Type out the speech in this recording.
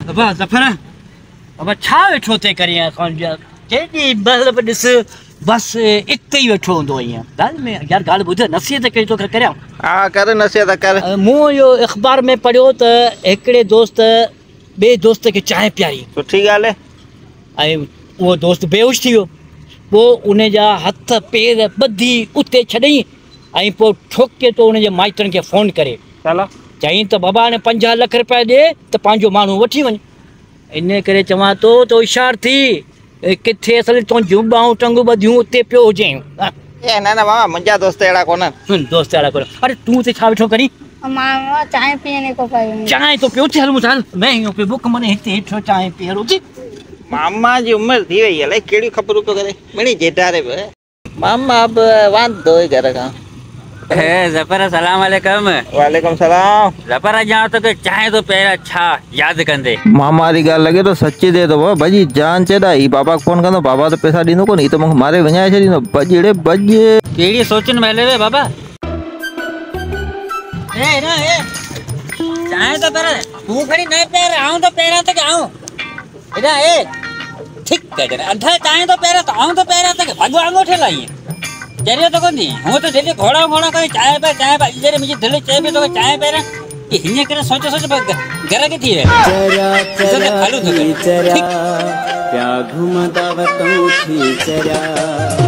अब ज़फ़र अब छा वेठो थे करी केॾी मतलब ॾिस बस इते ही वेठो हूंदो आहियां ॻाल्हि में यार ॻाल्हि ॿुध नसीहत कई तो करियां। हाँ कर नसीहत कर। मूं इहो अख़बार में पढ़ियो त हिकिड़े दोस्त ॿिए दोस्त खे चांहि पियारी सुठी ॻाल्हि है ऐं उहो दोस्त बेहोश थी वियो। पोइ उन जा हथ पेर ॿधी उते छॾई ऐं पोइ ठोके तो उन जे माइटनि खे फ़ोन करे चलो चई त बाबा ने 50 लख रुपया ॾे त पंहिंजो माण्हू वठी वञ। इन करे चवां तो होशियारु थी किथे असल तुंहिंजूं ॿाहूं टंगूं ॿधियूं उते पियो हुजई। ए ना मामा मुंहिंजा दोस्त अहिड़ा कोन्हनि। दोस्त अहिड़ा कोन। अरे तूं ते छा वेठो करी? मामा चाय पीने को पाई चाय तो पियो हल मुसाल मैं यूं पे बुक मने हिते हेठो चाय पी रोजी। मामा जी उम्र थी वई अलाए कहिड़ी ख़बरूं पियो करे मिणी जेठारे पे मामा अब वांदो है घर का। ज़फ़र सलाम अलैकुम। वालेकुम सलाम। ज़फ़र ॼाण तो के चाय तो पहिरियां छा यादि कंदे मामा री ॻाल्हि लॻे तो सची दे तो भॼी जान चेदा ही बाबा फोन कंदो बाबा तो पैसा ॾींदो कोन ही तो मूंखे मारे विञाए छॾींदो बॼड़े बॼ कहिड़ी सोचनि महले वे बाबा। ए ना ए चाय तो पर तू खड़ी न पैर आऊं तो पैरा तक आऊं एडा ए ठीक है जरा अधा चाय तो पैरा तो आऊं तो पैरा तक भगवा अंगूठे लाई चले तो कोनी हूं तो डेली घोड़ा घोड़ा करे चाय पे जरे मुझे दिल चाय पे तो चाय पे ये हिने करे सोच घर के थी है चरा चरा चरा क्या घुमदा वतू थी चरा।